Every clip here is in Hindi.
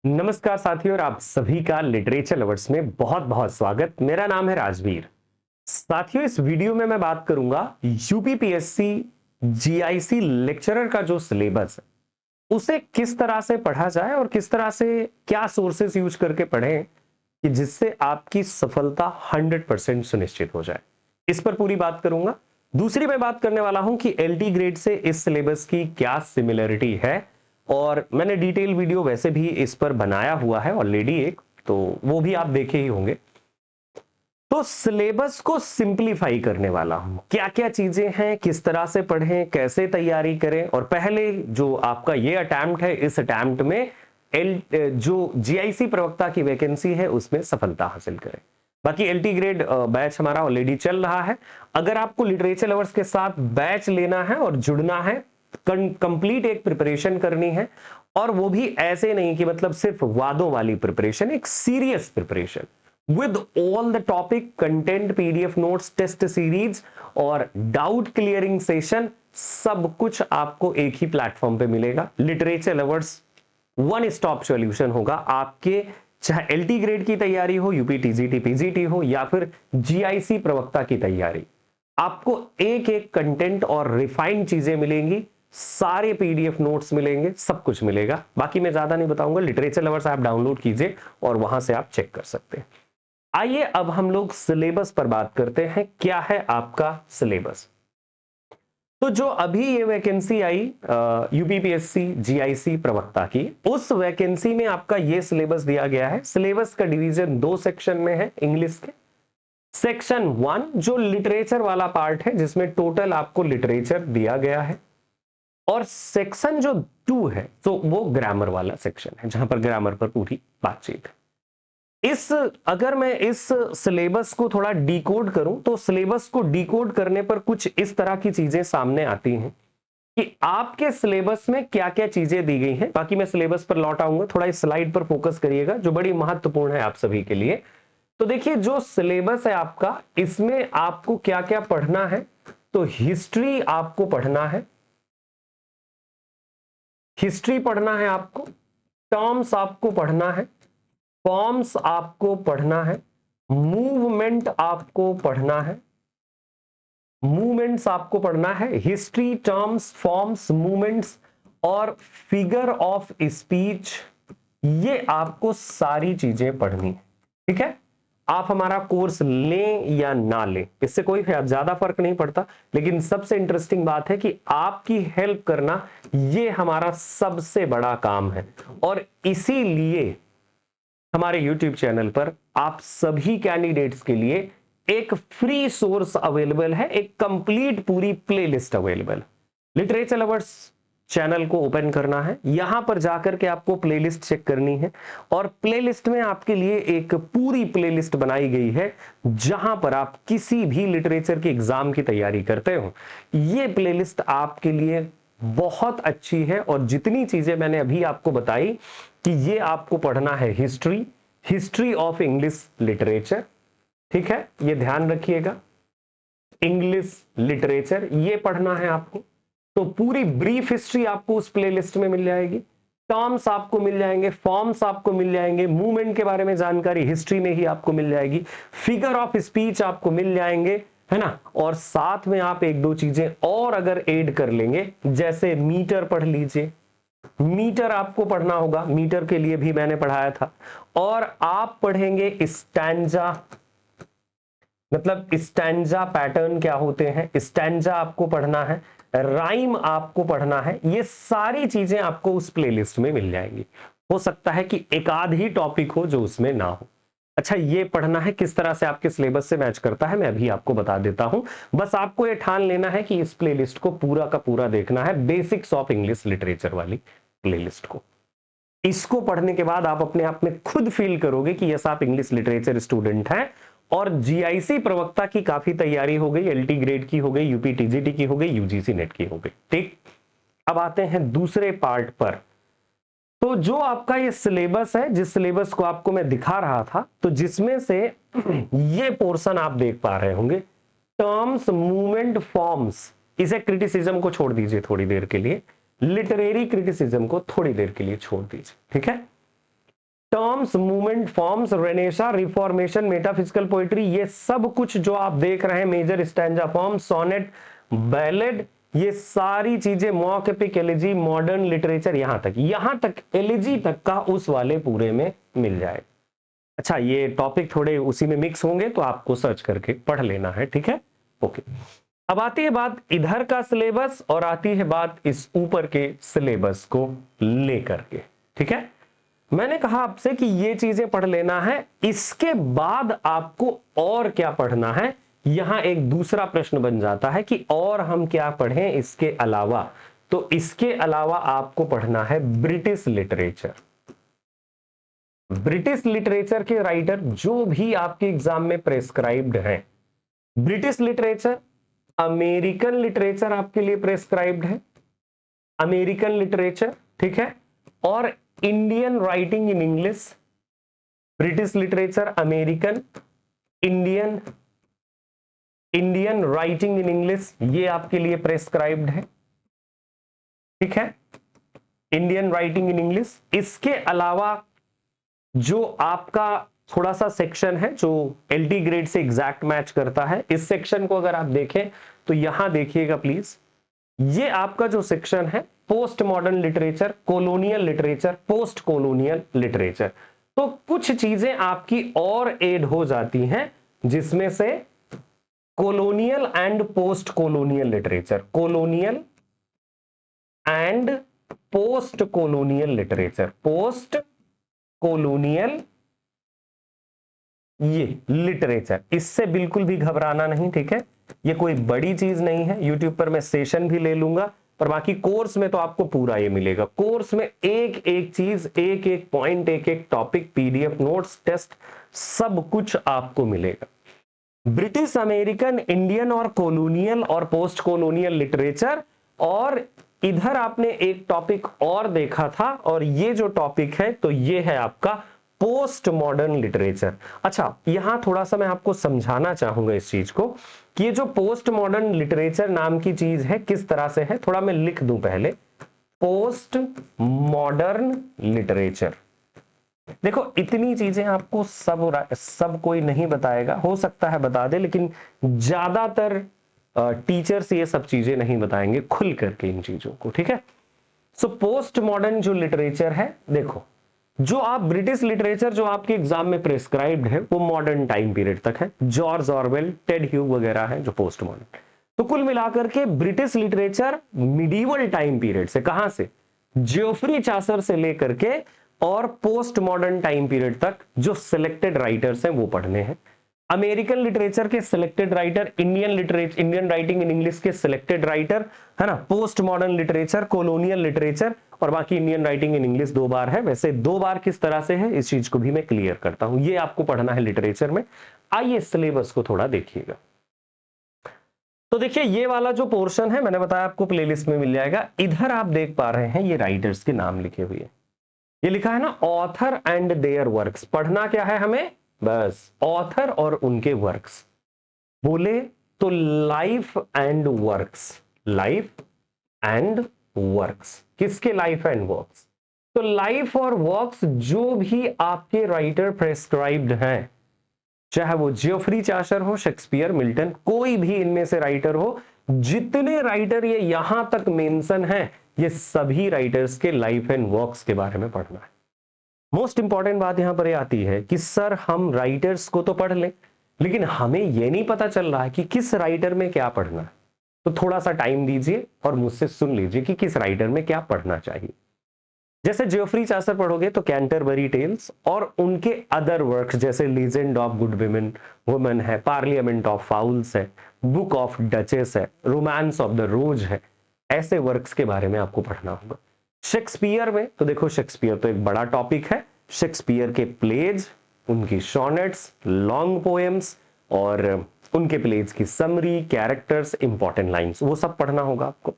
नमस्कार साथियों और आप सभी का लिटरेचर लवर्स में बहुत बहुत स्वागत। मेरा नाम है राजवीर। साथियों, इस वीडियो में मैं बात करूंगा यूपीपीएससी जीआईसी लेक्चरर का जो सिलेबस है उसे किस तरह से पढ़ा जाए और किस तरह से क्या सोर्सेस यूज करके पढ़ें कि जिससे आपकी सफलता 100% सुनिश्चित हो जाए। इस पर पूरी बात करूंगा। दूसरी मैं बात करने वाला हूं कि एलटी ग्रेड से इस सिलेबस की क्या सिमिलरिटी है, और मैंने डिटेल वीडियो वैसे भी इस पर बनाया हुआ है ऑलरेडी एक, तो वो भी आप देखे ही होंगे। तो सिलेबस को सिंपलीफाई करने वाला हूं, क्या क्या चीजें हैं, किस तरह से पढ़ें, कैसे तैयारी करें, और पहले जो आपका ये अटेम्प्ट है, इस अटेम्प्ट में एल जो जीआईसी प्रवक्ता की वैकेंसी है उसमें सफलता हासिल करें। बाकी एलटी ग्रेड बैच हमारा ऑलरेडी चल रहा है। अगर आपको लिटरेचर लवर्स के साथ बैच लेना है और जुड़ना है, कंप्लीट एक प्रिपरेशन करनी है, और वो भी ऐसे नहीं कि मतलब सिर्फ वादों वाली प्रिपरेशन, एक serious preparation with all the topic content, PDF notes, test series और डाउट क्लियरिंग सेशन, सब कुछ आपको एक ही प्लेटफॉर्म पे मिलेगा। Literature lovers one stop solution होगा आपके, चाहे एलटी ग्रेड की तैयारी हो, यूपी टीजीटी पीजीटी हो, या फिर जीआईसी प्रवक्ता की तैयारी। आपको एक एक कंटेंट और रिफाइंड चीजें मिलेंगी, सारे पीडीएफ नोट्स मिलेंगे, सब कुछ मिलेगा। बाकी मैं ज्यादा नहीं बताऊंगा, लिटरेचर लवर्स ऐप डाउनलोड कीजिए और वहां से आप चेक कर सकते हैं। आइए अब हम लोग सिलेबस पर बात करते हैं। क्या है आपका सिलेबस? तो जो अभी ये वैकेंसी आई यूपीपीएससी जीआईसी प्रवक्ता की, उस वैकेंसी में आपका ये सिलेबस दिया गया है। सिलेबस का डिवीजन दो सेक्शन में है इंग्लिश के। सेक्शन 1 जो लिटरेचर वाला पार्ट है, जिसमें टोटल आपको लिटरेचर दिया गया है, और सेक्शन जो 2 है तो वो ग्रामर वाला सेक्शन है, जहां पर ग्रामर पर पूरी बातचीत है। अगर मैं इस सिलेबस को थोड़ा डिकोड करूं तो सिलेबस को डिकोड करने पर कुछ इस तरह की चीजें सामने आती हैं कि आपके सिलेबस में क्या क्या चीजें दी गई हैं। बाकी मैं सिलेबस पर लौट आऊंगा, थोड़ा इस स्लाइड पर फोकस करिएगा जो बड़ी महत्वपूर्ण है आप सभी के लिए। तो देखिए, जो सिलेबस है आपका, इसमें आपको क्या क्या पढ़ना है। तो हिस्ट्री आपको पढ़ना है, हिस्ट्री पढ़ना है आपको, टर्म्स आपको पढ़ना है, फॉर्म्स आपको पढ़ना है, मूवमेंट आपको पढ़ना है, मूवमेंट्स आपको पढ़ना है, हिस्ट्री, टर्म्स, फॉर्म्स, मूवमेंट्स और फिगर ऑफ स्पीच, ये आपको सारी चीजें पढ़नी है। ठीक है, आप हमारा कोर्स लें या ना लें, इससे कोई ज्यादा फर्क नहीं पड़ता, लेकिन सबसे इंटरेस्टिंग बात है कि आपकी हेल्प करना ये हमारा सबसे बड़ा काम है। और इसीलिए हमारे YouTube चैनल पर आप सभी कैंडिडेट्स के लिए एक फ्री सोर्स अवेलेबल है, एक कंप्लीट पूरी प्लेलिस्ट अवेलेबल है। लिटरेचर लवर्स चैनल को ओपन करना है, यहां पर जाकर के आपको प्लेलिस्ट चेक करनी है, और प्लेलिस्ट में आपके लिए एक पूरी प्लेलिस्ट बनाई गई है जहां पर आप किसी भी लिटरेचर की एग्जाम की तैयारी करते हो, ये प्लेलिस्ट आपके लिए बहुत अच्छी है। और जितनी चीजें मैंने अभी आपको बताई कि ये आपको पढ़ना है, history, history of English literature, ठीक है, ये ध्यान रखिएगा, इंग्लिश लिटरेचर ये पढ़ना है आपको। तो पूरी ब्रीफ हिस्ट्री आपको उस प्लेलिस्ट में मिल जाएगी, टर्म्स आपको मिल जाएंगे, फॉर्म्स आपको मिल जाएंगे, मूवमेंट के बारे में जानकारी हिस्ट्री में ही आपको मिल जाएगी, फिगर ऑफ स्पीच आपको मिल जाएंगे, है ना। और साथ में आप एक दो चीजें और अगर ऐड कर लेंगे, जैसे मीटर पढ़ लीजिए, मीटर आपको पढ़ना होगा, मीटर के लिए भी मैंने पढ़ाया था। और आप पढ़ेंगे स्टैंजा, मतलब स्टैंजा पैटर्न क्या होते हैं, स्टैंजा आपको पढ़ना है, राइम आपको पढ़ना है, ये सारी चीजें आपको उस प्लेलिस्ट में मिल जाएंगी। हो सकता है कि एक आध ही टॉपिक हो जो उसमें ना हो। अच्छा, ये पढ़ना है, किस तरह से आपके सिलेबस से मैच करता है मैं अभी आपको बता देता हूं। बस आपको ये ठान लेना है कि इस प्लेलिस्ट को पूरा का पूरा देखना है, बेसिक्स ऑफ इंग्लिश लिटरेचर वाली प्लेलिस्ट को। इसको पढ़ने के बाद आप अपने आप में खुद फील करोगे कि यस, आप इंग्लिश लिटरेचर स्टूडेंट हैं, और जीआईसी प्रवक्ता की काफी तैयारी हो गई, एलटी ग्रेड की हो गई, यूपी टीजीटी की हो गई, यूजीसी नेट की हो गई। ठीक, अब आते हैं दूसरे पार्ट पर। तो जो आपका ये सिलेबस है, जिस सिलेबस को आपको मैं दिखा रहा था, तो जिसमें से ये पोर्शन आप देख पा रहे होंगे, टर्म्स, मूवमेंट, फॉर्म्स, इसे क्रिटिसिज्म को छोड़ दीजिए थोड़ी देर के लिए, लिटरेरी क्रिटिसिज्म को थोड़ी देर के लिए छोड़ दीजिए, ठीक है। Terms, movement, forms, renaissance, reformation, metaphysical poetry, ये सब कुछ जो आप देख रहे हैं, major stanza form, sonnet, ballad, ये सारी चीजें, mock epic, elegy, modern literature, यहां तक एलिजी तक का उस वाले पूरे में मिल जाएगा। अच्छा, ये टॉपिक थोड़े उसी में मिक्स होंगे तो आपको सर्च करके पढ़ लेना है, ठीक है, ओके। अब आती है बात इधर का सिलेबस और आती है बात इस ऊपर के सिलेबस को लेकर के, ठीक है। मैंने कहा आपसे कि ये चीजें पढ़ लेना है, इसके बाद आपको और क्या पढ़ना है। यहां एक दूसरा प्रश्न बन जाता है कि और हम क्या पढ़ें इसके अलावा, तो इसके अलावा आपको पढ़ना है ब्रिटिश लिटरेचर। ब्रिटिश लिटरेचर के राइटर जो भी आपके एग्जाम में प्रेस्क्राइब्ड हैं, ब्रिटिश लिटरेचर, अमेरिकन लिटरेचर आपके लिए प्रेस्क्राइब्ड है, अमेरिकन लिटरेचर, ठीक है, और Indian writing in English, British literature, American, Indian writing in English, ये आपके लिए प्रेस्क्राइब्ड है, ठीक है, इंडियन राइटिंग इन इंग्लिश। इसके अलावा जो आपका थोड़ा सा सेक्शन है जो एलटी ग्रेड से एग्जैक्ट मैच करता है, इस सेक्शन को अगर आप देखें तो यहां देखिएगा प्लीज, ये आपका जो सेक्शन है post modern literature, colonial literature, post colonial literature, तो कुछ चीजें आपकी और ऐड हो जाती हैं जिसमें से colonial and post colonial literature, colonial and post colonial literature, post colonial ये लिटरेचर, इससे बिल्कुल भी घबराना नहीं, ठीक है, ये कोई बड़ी चीज नहीं है। यूट्यूब पर मैं सेशन भी ले लूंगा, पर बाकी कोर्स में तो आपको पूरा ये मिलेगा। कोर्स में एक एक चीज, एक एक पॉइंट, एक एक टॉपिक, पीडीएफ नोट्स, टेस्ट, सब कुछ आपको मिलेगा। ब्रिटिश, अमेरिकन, इंडियन और कॉलोनियल और पोस्ट कॉलोनियल लिटरेचर, और इधर आपने एक टॉपिक और देखा था, और ये जो टॉपिक है तो ये है आपका पोस्ट मॉडर्न लिटरेचर। अच्छा, यहां थोड़ा सा मैं आपको समझाना चाहूंगा इस चीज को कि ये जो पोस्ट मॉडर्न लिटरेचर नाम की चीज है किस तरह से है, थोड़ा मैं लिख दूं पहले, पोस्ट मॉडर्न लिटरेचर। देखो, इतनी चीजें आपको सब कोई नहीं बताएगा, हो सकता है बता दे, लेकिन ज्यादातर टीचर्स ये सब चीजें नहीं बताएंगे खुल करके इन चीजों को, ठीक है। सो पोस्ट मॉडर्न जो लिटरेचर है, देखो, जो आप ब्रिटिश लिटरेचर जो आपके एग्जाम में प्रेस्क्राइब्ड है वो मॉडर्न टाइम पीरियड तक है, जॉर्ज ऑरवेल, टेड ह्यूग वगैरह है जो पोस्ट मॉडर्न। तो कुल मिलाकर के British literature medieval time period से, कहां से, जियोफ्री चासर से लेकर के और पोस्ट मॉडर्न टाइम पीरियड तक जो सिलेक्टेड राइटर्स हैं वो पढ़ने हैं। अमेरिकन लिटरेचर के selected writer, Indian writing in English के सिलेक्टेड राइटर, है ना, post modern literature, colonial literature, और बाकी इंडियन राइटिंग इन इंग्लिश 2 बार है। वैसे 2 बार किस तरह से है इस चीज को भी मैं क्लियर करता हूं, ये आपको पढ़ना है लिटरेचर में। आइए सिलेबस को थोड़ा देखिएगा। तो देखिए, ये वाला जो पोर्शन है मैंने बताया आपको प्लेलिस्ट में मिल जाएगा। इधर आप देख पा रहे हैं ये राइटर्स के नाम लिखे हुए, ये लिखा है ना, ऑथर एंड देयर वर्क्स। पढ़ना क्या है हमें, बस ऑथर और उनके वर्क्स। बोले तो life and works, life and works, किसके लाइफ एंड वर्क्स, तो लाइफ और वर्क्स जो भी आपके राइटर प्रेस्क्राइब्ड हैं, चाहे वो जियोफ्री चासर हो, शेक्सपियर, मिल्टन, कोई भी इनमें से राइटर हो, जितने राइटर ये यहां तक मेंशन है, ये सभी राइटर्स के लाइफ एंड वर्क्स के बारे में पढ़ना है। मोस्ट इंपॉर्टेंट बात यहां पर ये आती है कि सर हम राइटर्स को तो पढ़ लें, लेकिन हमें यह नहीं पता चल रहा है कि किस राइटर में क्या पढ़ना है। तो थोड़ा सा टाइम दीजिए और मुझसे सुन लीजिए कि किस राइटर में क्या पढ़ना चाहिए। जैसे जियोफ्री चासर पढ़ोगे तो कैंटरबरी टेल्स और उनके अदर वर्क्स जैसे लीजेंड ऑफ गुड वुमेन है, पार्लियामेंट ऑफ फाउल्स है, बुक ऑफ डचेस है, रोमांस ऑफ द रोज है, ऐसे वर्क्स के बारे में आपको पढ़ना होगा। शेक्सपियर में तो देखो, शेक्सपियर तो एक बड़ा टॉपिक है, शेक्सपियर के प्लेज, उनकी शॉनेट्स, लॉन्ग पोएम्स और उनके प्लेज की समरी, कैरेक्टर्स, इंपॉर्टेंट लाइंस, वो सब पढ़ना होगा आपको।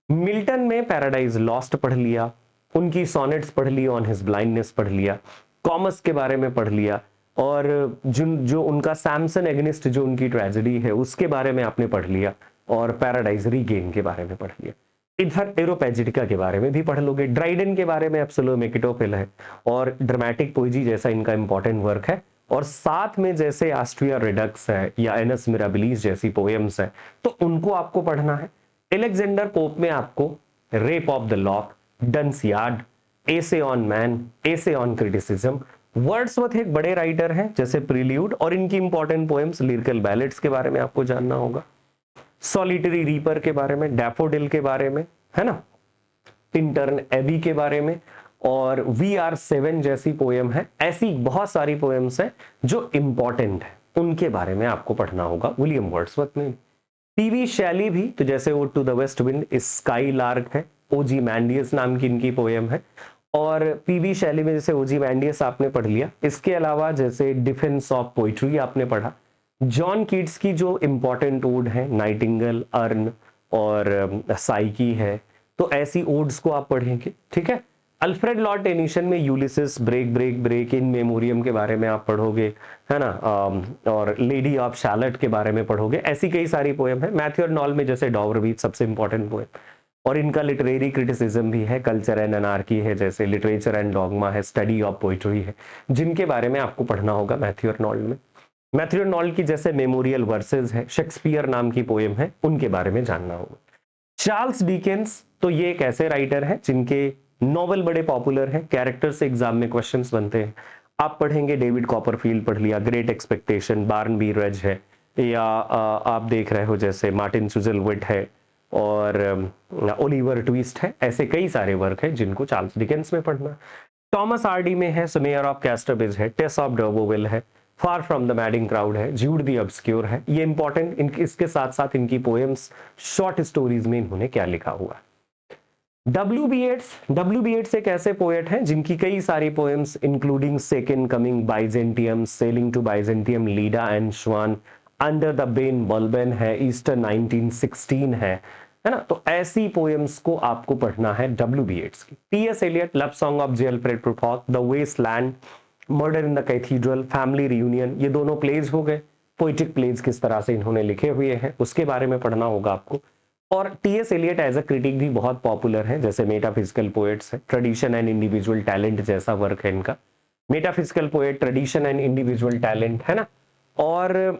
मिल्टन में पैराडाइज लॉस्ट पढ़ लिया, उनकी सॉनेट्स पढ़ ली, ऑन हिज ब्लाइंडनेस पढ़ लिया, कॉमर्स के बारे में पढ़ लिया, और जो उनका सैमसन एगनिस्ट जो उनकी ट्रेजेडी है उसके बारे में आपने पढ़ लिया, और पैराडाइज रीगेन के बारे में पढ़ लिया। इधर एरोपेजिटिका के बारे में भी पढ़ लोगे, ड्राइडन के बारे में एब्सोलोमेकिटोफिल है, और ड्रामेटिक पोएजी जैसा इनका इंपॉर्टेंट वर्क है। और साथ में जैसे एस्ट्रिया रिडक्स है या एनस मिराबिलिस जैसी पोएम्स है, तो उनको आपको पढ़ना है। एलेक्जेंडर पोप में आपको rape of the lock, Dunciad, essay on man, essay on criticism. Wordsworth एक बड़े राइटर हैं जैसे प्रील्यूड, और इनकी इंपॉर्टेंट पोएम्स लिरिकल बैलेट्स के बारे में आपको जानना होगा, सॉलिटरी रीपर के बारे में, डैफोडिल के बारे में, है ना, इंटर्न एबी के बारे में, और VR7 जैसी पोएम है। ऐसी बहुत सारी पोएम्स हैं जो इंपॉर्टेंट है, उनके बारे में आपको पढ़ना होगा विलियम वर्ड्सवर्थ में। पीवी शैली भी, तो जैसे वो to the west wind, skylark है, ओजी मैंडियस नाम की इनकी पोएम है। और पीवी शैली में जैसे ओजी मैंडियस आपने पढ़ लिया, इसके अलावा जैसे डिफेंस ऑफ पोइट्री आपने पढ़ा। जॉन कीट्स की जो इंपॉर्टेंट ओड है, नाइटिंगेल, अर्न और साइकी है, तो ऐसी ओड्स को आप पढ़ेंगे, ठीक है। अल्फ्रेड लॉर्ड टेनिसन में यूलिसिस, ब्रेक ब्रेक ब्रेक, इन मेमोरियम के बारे में आप पढ़ोगे, है ना, और लेडी ऑफ शैलट के बारे में पढ़ोगे। ऐसी कई सारी पोएम है। मैथ्यू अर्नॉल में जैसे डॉवरवीथ सबसे इंपॉर्टेंट पोएम, और इनका लिटरेरी क्रिटिसिज्म भी है, कल्चर एंड अनार्की है, जैसे लिटरेचर एंड डॉगमा है, स्टडी ऑफ पोइट्री है, जिनके बारे में आपको पढ़ना होगा मैथ्यू अर्नॉल में। मैथ्यू अर्नॉल की जैसे मेमोरियल वर्सेस है, शेक्सपियर नाम की पोएम है, उनके बारे में जानना होगा। चार्ल्स डिकेंस, तो ये एक ऐसे राइटर है जिनके नॉवल बड़े पॉपुलर हैं, कैरेक्टर से एग्जाम में क्वेश्चंस बनते हैं। आप पढ़ेंगे डेविड कॉपरफील्ड पढ़ लिया, ग्रेट एक्सपेक्टेशन, बार्नबी रज है, या आप देख रहे हो जैसे मार्टिन सुजलविट है, और ओलिवर ट्विस्ट है। ऐसे कई सारे वर्क है जिनको चार्ल्स डिकेंस में पढ़ना। टॉमस आरडी में है, मेयर ऑफ कैस्टरविज है, टेस ऑफ डर्बोविल है, far from the madding crowd है, ज्यूड द ऑब्सक्योर है। ये इंपॉर्टेंट, इसके साथ साथ इनकी पोएम्स, शॉर्ट स्टोरीज में इन्होंने क्या लिखा हुआ है। W.B. येट्स एक ऐसे पोएट हैं जिनकी कई सारी poems including second coming, Byzantium, sailing to Byzantium, Leda and swan, under the Ben Bulben है, ईस्टर 1916 है ना। तो ऐसी पोएम्स को आपको पढ़ना है W.B. येट्स की। T.S. Eliot, love song of J Alfred Prufrock, the waste land, murder in the cathedral, family reunion, ये दोनों प्लेज हो गए। पोइटिक प्लेज किस तरह से इन्होंने लिखे हुए हैं उसके बारे में पढ़ना होगा आपको। और T S. Eliot as a critic भी बहुत पॉपुलर है, जैसे मेटाफिजिकल पोएट्स है, ट्रेडिशन एंड इंडिविजुअल टैलेंट जैसा वर्क है इनका। Metaphysical poet, tradition and individual talent, है ना। और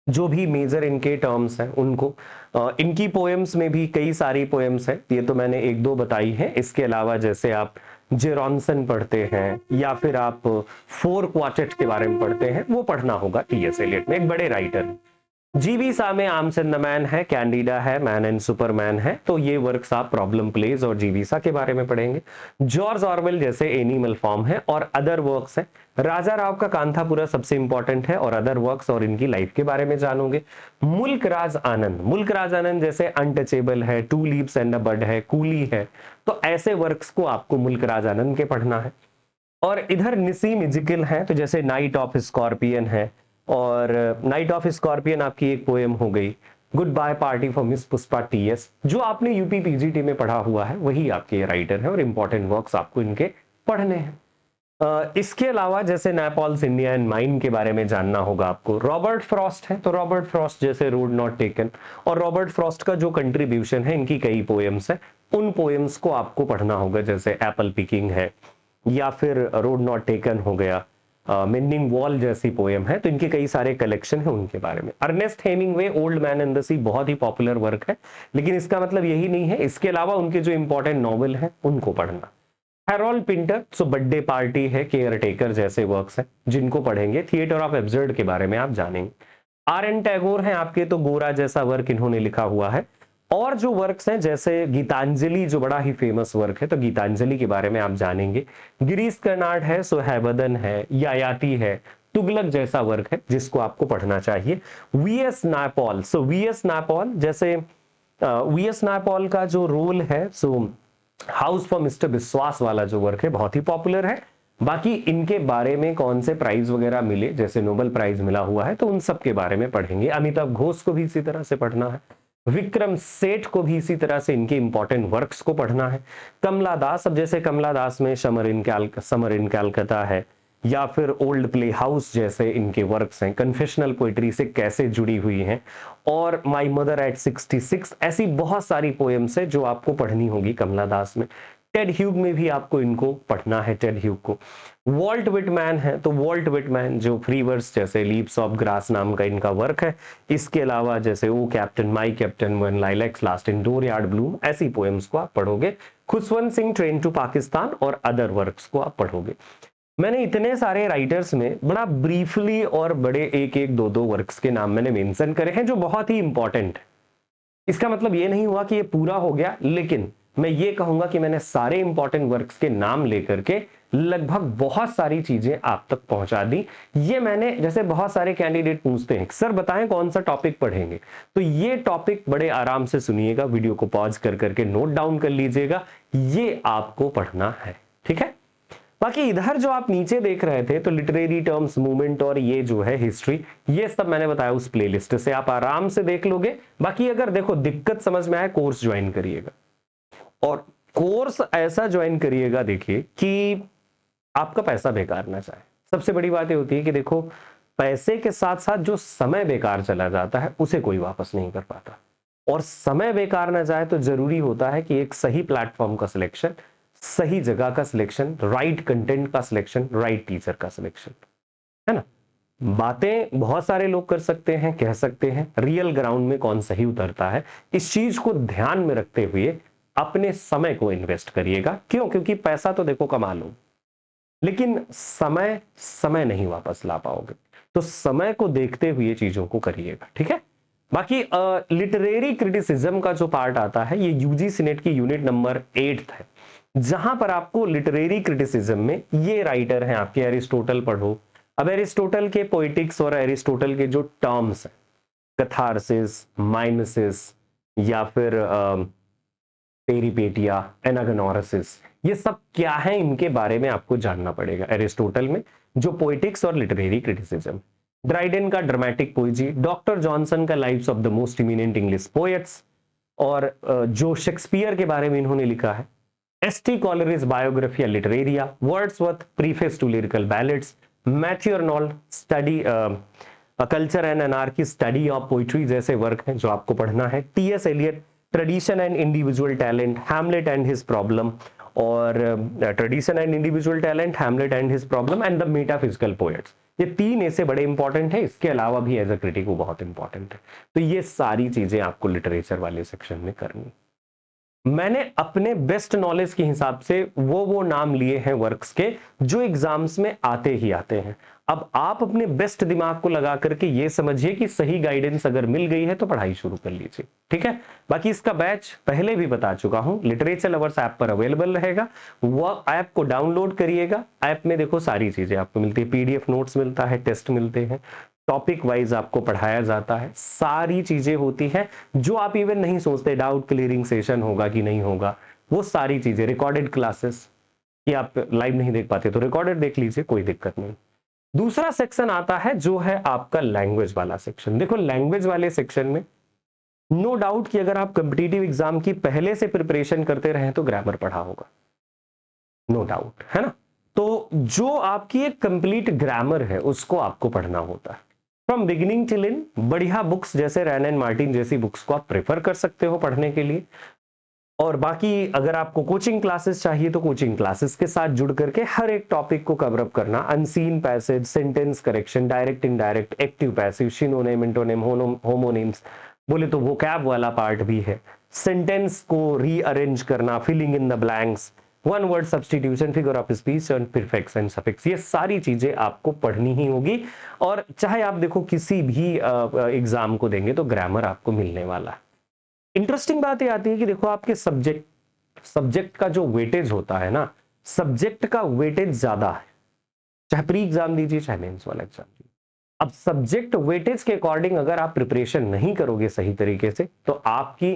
जो भी मेजर इनके टर्म्स हैं उनको, इनकी पोएम्स में भी कई सारी पोएम्स हैं, ये तो मैंने एक दो बताई है। इसके अलावा जैसे आप जेरॉन्सन पढ़ते हैं, या फिर आप फोर क्वार्टेट के बारे में पढ़ते हैं, वो पढ़ना होगा टी.एस. एलियट में, एक बड़े राइटर। जीवी सा में आर्म्स एंड द मैन है, कैंडिडा है, मैन एंड सुपरमैन है, तो ये वर्क्स आप प्रॉब्लम प्लेज और जीवीसा के बारे में पढ़ेंगे। जॉर्ज ऑरवेल जैसे एनिमल फॉर्म है, और अदर वर्क्स है। राजा राव का कांथापुरा सबसे इंपॉर्टेंट है, और अदर वर्क्स और इनकी लाइफ के बारे में जानोगे। मुल्क राज आनंद जैसे अनटचेबल है, टू लीव्स एंड अ बड है, कूली है, तो ऐसे वर्क्स को आपको मुल्क राज आनंद के पढ़ना है। और इधर निसीम इजिकल है, तो जैसे नाइट ऑफ स्कॉर्पियन है, और नाइट ऑफ स्कॉर्पियन आपकी एक पोएम हो गई। Goodbye party for miss Pushpa T S. जो आपने यूपी पीजीटी में पढ़ा हुआ है वही आपके राइटर है, और इंपॉर्टेंट वर्क्स आपको इनके पढ़ने हैं। इसके अलावा जैसे नैपॉल्स इंडिया एंड माइन के बारे में जानना होगा आपको। रॉबर्ट फ्रॉस्ट है, तो रॉबर्ट फ्रॉस्ट जैसे रोड नॉट टेकन, और रॉबर्ट फ्रॉस्ट का जो कंट्रीब्यूशन है, इनकी कई पोएम्स है, उन पोएम्स को आपको पढ़ना होगा। जैसे एप्पल पिकिंग है, या फिर रोड नॉट टेकन हो गया, मेंडिंग वॉल जैसी पोएम है, तो इनके कई सारे कलेक्शन है, उनके बारे में। Ernest Hemingway, old man in the sea, बहुत ही पॉपुलर वर्क है, लेकिन इसका मतलब यही नहीं है, इसके अलावा उनके जो इंपॉर्टेंट नॉवेल है उनको पढ़ना। हैरोल्ड पिंटर, सो बर्थडे पार्टी है, केयर टेकर जैसे वर्क्स हैं, जिनको पढ़ेंगे। थिएटर ऑफ एब्सर्ड के बारे में आप जानेंगे। R.N. टैगोर हैं आपके, तो गोरा जैसा वर्क इन्होंने लिखा हुआ है। और जो वर्क्स हैं जैसे गीतांजलि, जो बड़ा ही फेमस वर्क है, तो गीतांजलि के बारे में आप जानेंगे। गिरीश कर्नाड है, सो हैबदन है, यायाति है, तुगलक जैसा वर्क है जिसको आपको पढ़ना चाहिए। वी.एस. नायपॉल, सो वी.एस. नायपॉल जैसे वी.एस. नायपॉल का जो रोल है, सो हाउस फॉर मिस्टर विश्वास वाला जो वर्क है, बहुत ही पॉपुलर है। बाकी इनके बारे में कौन से प्राइज वगैरह मिले, जैसे नोबेल प्राइज मिला हुआ है, तो उन सब के बारे में पढ़ेंगे। अमिताभ घोष को भी इसी तरह से पढ़ना है। विक्रम सेठ को भी इसी तरह से इनके इंपॉर्टेंट वर्क्स को पढ़ना है। कमला दास, अब जैसे कमला दास में समर इन कैलकटा है, या फिर ओल्ड प्ले हाउस जैसे इनके वर्क्स हैं, कन्फेशनल पोइट्री से कैसे जुड़ी हुई हैं, और माई मदर एट 66, ऐसी बहुत सारी पोएम्स है जो आपको पढ़नी होगी कमला दास में। टेड ह्यूग में भी आपको इनको पढ़ना है, टेड ह्यूग को। वॉल्ट विटमैन है तो वॉल्ट विटमैन जो फ्री वर्स जैसे लीव्स ऑफ ग्रास नाम का इनका वर्क है। इसके अलावा जैसे O captain, my captain, when lilacs last in dooryard bloom, ऐसी पोएम्स को आप पढ़ोगे। खुशवंत सिंह, ट्रेन टू पाकिस्तान और अदर वर्क्स को आप पढ़ोगे। मैंने इतने सारे राइटर्स में बड़ा ब्रीफली और बड़े एक एक दो दो वर्क्स के नाम मैंने मेंशन करे हैं जो बहुत ही इंपॉर्टेंट है। इसका मतलब ये नहीं हुआ कि ये पूरा हो गया, लेकिन मैं ये कहूंगा कि मैंने सारे इंपॉर्टेंट वर्क्स के नाम लेकर के लगभग बहुत सारी चीजें आप तक पहुंचा दी। ये मैंने, जैसे बहुत सारे कैंडिडेट पूछते हैं सर बताएं कौन सा टॉपिक पढ़ेंगे, तो ये टॉपिक बड़े आराम से सुनिएगा, वीडियो को पॉज कर करके नोट डाउन कर लीजिएगा, ये आपको पढ़ना है, ठीक है। बाकी इधर जो आप नीचे देख रहे थे तो लिटरेरी टर्म्स, मूवमेंट और ये जो है हिस्ट्री, ये सब मैंने बताया उस प्लेलिस्ट से आप आराम से देख लोगे। बाकी अगर देखो दिक्कत समझ में आए, कोर्स ज्वाइन करिएगा, और कोर्स ऐसा ज्वाइन करिएगा देखिए कि आपका पैसा बेकार ना जाए। सबसे बड़ी बात ये होती है कि देखो पैसे के साथ साथ जो समय बेकार चला जाता है उसे कोई वापस नहीं कर पाता, और समय बेकार ना जाए तो जरूरी होता है कि एक सही प्लेटफॉर्म का सिलेक्शन, सही जगह का सिलेक्शन, राइट कंटेंट का सिलेक्शन, राइट टीचर का सिलेक्शन, है ना। बातें बहुत सारे लोग कर सकते हैं, कह सकते हैं, रियल ग्राउंड में कौन सही उतरता है, इस चीज को ध्यान में रखते हुए अपने समय को इन्वेस्ट करिएगा। क्यों? क्योंकि पैसा तो देखो कमा लो, लेकिन समय समय नहीं वापस ला पाओगे, तो समय को देखते हुए चीजों को करिएगा, ठीक है। बाकी लिटरेरी क्रिटिसिज्म का जो पार्ट आता है ये यूजीसी नेट की यूनिट नंबर 8 है, जहां पर आपको लिटरेरी क्रिटिसिज्म में ये राइटर हैं आपके, एरिस्टोटल पढ़ो। अब एरिस्टोटल के पोइटिक्स और एरिस्टोटल के जो टर्म्स हैं, कैथारसिस, माइमेसिस या फिर पेरिपेटिया, एनागोनोरसिस, ये सब क्या है इनके बारे में आपको जानना पड़ेगा। एरिस्टोटल में जो पोइटिक्स और लिटरेरी क्रिटिसिज्म, ड्राइडन का ड्रामेटिक पोइट्री, डॉक्टर जॉनसन का lives of the most eminent English poets, और जो शेक्सपियर के बारे में इन्होंने लिखा है, S T Coleridge biographia literaria, Wordsworth preface to lyrical ballads, Matthew Arnold study culture and anarchy, study of poetry जैसे वर्क हैं जो आपको पढ़ना है। T S Eliot, tradition and individual talent, Hamlet and his problem, और tradition and individual talent, Hamlet and his problem and the metaphysical poets, ये तीन ऐसे बड़े इंपॉर्टेंट है। इसके अलावा भी एज अ क्रिटिक वो बहुत इंपॉर्टेंट है। तो ये सारी चीजें आपको लिटरेचर वाले सेक्शन में करनी। मैंने अपने बेस्ट नॉलेज के हिसाब से वो नाम लिए हैं वर्क्स के जो एग्जाम्स में आते ही आते हैं। अब आप अपने बेस्ट दिमाग को लगा करके ये समझिए कि सही गाइडेंस अगर मिल गई है तो पढ़ाई शुरू कर लीजिए, ठीक है। बाकी इसका बैच पहले भी बता चुका हूं, लिटरेचर लवर्स ऐप पर अवेलेबल रहेगा, वो ऐप को डाउनलोड करिएगा। ऐप में देखो सारी चीजें आपको मिलती है, पीडीएफ नोट्स मिलता है, टेस्ट मिलते हैं, टॉपिक वाइज आपको पढ़ाया जाता है, सारी चीजें होती है जो आप इवन नहीं सोचते, डाउट क्लियरिंग सेशन होगा कि नहीं होगा, वो सारी चीजें, रिकॉर्डेड क्लासेस, ये आप लाइव नहीं देख पाते तो रिकॉर्डेड देख लीजिए, कोई दिक्कत नहीं। दूसरा सेक्शन आता है जो है आपका लैंग्वेज वाला सेक्शन। देखो लैंग्वेज वाले सेक्शन में नो डाउट कि अगर आप कॉम्पिटिटिव एग्जाम की पहले से प्रिपरेशन करते रहे तो ग्रामर पढ़ा होगा, नो डाउट, है ना। तो जो आपकी एक कंप्लीट ग्रामर है उसको आपको पढ़ना होता है फ्रॉम बिगिनिंग टिल एंड। बढ़िया बुक्स जैसे रैन एंड मार्टिन जैसी बुक्स को आप प्रेफर कर सकते हो पढ़ने के लिए। और बाकी अगर आपको कोचिंग क्लासेस चाहिए तो कोचिंग क्लासेस के साथ जुड़ करके हर एक टॉपिक को कवर अप करना, unseen passage, sentence correction, direct indirect, active passive, synonym, antonym, homonyms, बोले तो वोकैब वाला पार्ट भी है, सेंटेंस को रीअरेंज करना, filling in the blanks, one word substitution, figure of speech and prefix and suffix, ये सारी चीजें आपको पढ़नी ही होगी। और चाहे आप देखो किसी भी एग्जाम को देंगे तो ग्रामर आपको मिलने वाला है। इंटरेस्टिंग बात ये आती है कि देखो आपके सब्जेक्ट का जो वेटेज होता है ना, सब्जेक्ट का वेटेज ज्यादा है, चाहे प्री एग्जाम दीजिए चाहे मेंस वाला एग्जाम दीजिए। अब सब्जेक्ट वेटेज के अकॉर्डिंग अगर आप प्रिपरेशन नहीं करोगे सही तरीके से तो आपकी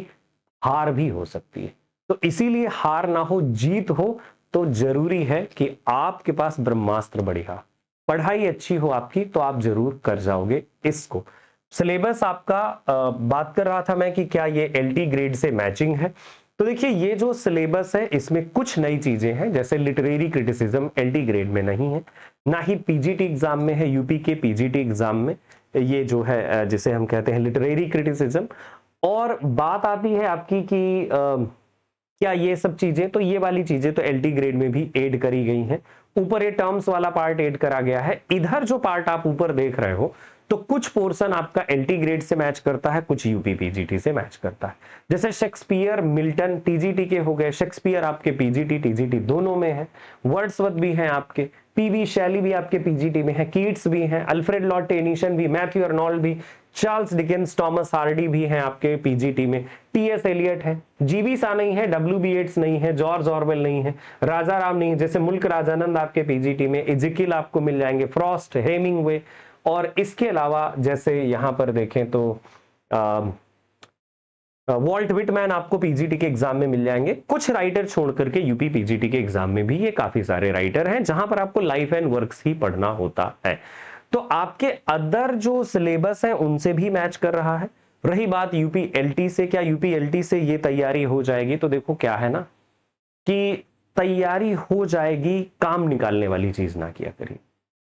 हार भी हो सकती है। तो इसीलिए हार ना हो जीत हो, तो जरूरी है कि आपके पास ब्रह्मास्त्र बढ़िया, पढ़ाई अच्छी हो आपकी, तो आप जरूर कर जाओगे इसको। सिलेबस आपका बात कर रहा था मैं कि क्या ये एलटी ग्रेड से मैचिंग है। तो देखिए ये जो सिलेबस है इसमें कुछ नई चीजें हैं, जैसे लिटरेरी क्रिटिसिज्म एलटी ग्रेड में नहीं है, ना ही पीजीटी एग्जाम में है, यूपी के पीजीटी एग्जाम में ये जो है जिसे हम कहते हैं लिटरेरी क्रिटिसिज्म। और बात आती है आपकी कि क्या ये सब चीजें, तो ये वाली चीजें तो एलटी ग्रेड में भी ऐड करी गई हैं। ऊपर ये टर्म्स वाला पार्ट ऐड करा गया है। इधर जो पार्ट आप ऊपर देख रहे हो तो कुछ पोर्शन आपका एलटी ग्रेड से मैच करता है, कुछ यूपी पीजीटी से मैच करता है। जैसे शेक्सपियर मिल्टन टीजीटी के हो गए, शेक्सपियर आपके पीजीटी टीजीटी दोनों में है, वर्ड्सवर्थ भी हैं आपके, पीवी शैली भी आपके पीजीटी में है, कीट्स भी हैं, अल्फ्रेड लॉर्ड टेनिसन भी, मैथ्यू अर्नोल्ड भी, चार्ल्स डिकेंस टॉमस हार्डी भी हैं आपके पीजीटी में, टीएस एलियट है, जीवी सा नहीं है, डब्ल्यू बी येट्स नहीं है, जॉर्ज ऑरवेल नहीं है, राजा राम नहीं है, जैसे मुल्क राजानंद आपके पीजीटी में, इजिकिल आपको मिल जाएंगे, फ्रॉस्ट, हेमिंगवे। और इसके अलावा जैसे यहां पर देखें तो वॉल्ट विटमैन आपको पीजीटी के एग्जाम में मिल जाएंगे। कुछ राइटर छोड़ करके यूपी पीजीटी के एग्जाम में भी ये काफी सारे राइटर हैं जहां पर आपको लाइफ एंड वर्क्स ही पढ़ना होता है। तो आपके अदर जो सिलेबस है उनसे भी मैच कर रहा है। रही बात यूपी एलटी से, क्या यूपी एलटी से ये तैयारी हो जाएगी? तो देखो क्या है ना कि तैयारी हो जाएगी, काम निकालने वाली चीज ना किया करिए।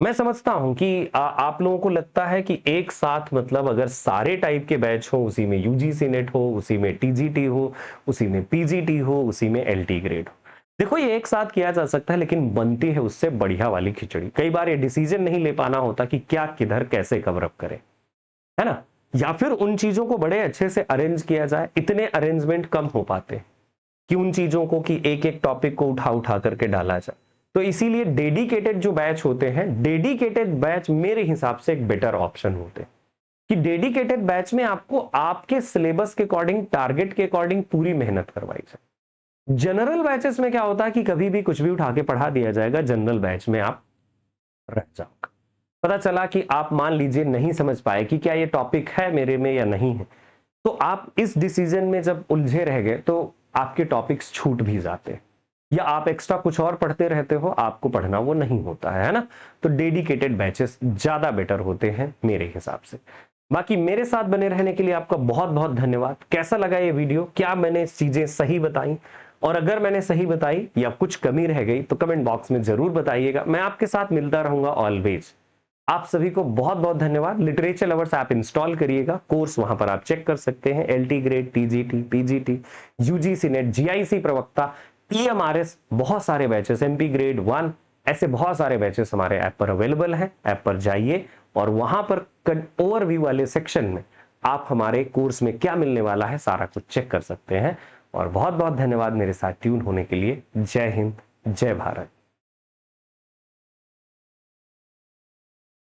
मैं समझता हूं कि आप लोगों को लगता है कि एक साथ मतलब अगर सारे टाइप के बैच हो, उसी में यूजीसी नेट हो, उसी में टीजीटी हो, उसी में पीजीटी हो, उसी में एलटी ग्रेड हो, देखो ये एक साथ किया जा सकता है, लेकिन बनती है उससे बढ़िया वाली खिचड़ी। कई बार ये डिसीजन नहीं ले पाना होता कि क्या किधर कैसे कवर अप करें, है ना, या फिर उन चीजों को बड़े अच्छे से अरेंज किया जाए। इतने अरेंजमेंट कम हो पाते कि उन चीजों को कि एक एक टॉपिक को उठा उठा करके डाला जाए। तो इसीलिए डेडिकेटेड जो बैच होते हैं, डेडिकेटेड बैच मेरे हिसाब से एक बेटर ऑप्शन होते हैं कि डेडिकेटेड बैच में आपको आपके सिलेबस के अकॉर्डिंग, टारगेट के अकॉर्डिंग पूरी मेहनत करवाई जाए। जनरल बैचेस में क्या होता है कि कभी भी कुछ भी उठा के पढ़ा दिया जाएगा, जनरल बैच में आप रह जाओगे। पता चला कि आप मान लीजिए नहीं समझ पाए कि क्या ये टॉपिक है मेरे में या नहीं है, तो आप इस डिसीजन में जब उलझे रह गए तो आपके टॉपिक्स छूट भी जाते हैं, या आप एक्स्ट्रा कुछ और पढ़ते रहते हो, आपको पढ़ना वो नहीं होता है ना। तो डेडिकेटेड बैचेस ज्यादा बेटर होते हैं मेरे हिसाब से। बाकी मेरे साथ बने रहने के लिए आपका बहुत बहुत धन्यवाद। कैसा लगा ये वीडियो? क्या मैंने चीजें सही बताई? और अगर मैंने सही बताई या कुछ कमी रह गई तो कमेंट बॉक्स में जरूर बताइएगा। मैं आपके साथ मिलता रहूंगा ऑलवेज। आप सभी को बहुत बहुत धन्यवाद। लिटरेचर लवर्स ऐप इंस्टॉल करिएगा, कोर्स वहां पर आप चेक कर सकते हैं, LT grade, TGT, PGT, UGC net, GIC प्रवक्ता, पीएमआरएस, बहुत सारे बैचेस, एमपी ग्रेड 1, ऐसे बहुत सारे बैचेस हमारे ऐप पर अवेलेबल हैं। ऐप पर जाइए और वहां पर ओवरव्यू वाले सेक्शन में आप हमारे कोर्स में क्या मिलने वाला है सारा कुछ चेक कर सकते हैं। और बहुत बहुत धन्यवाद मेरे साथ ट्यून होने के लिए। जय हिंद, जय भारत।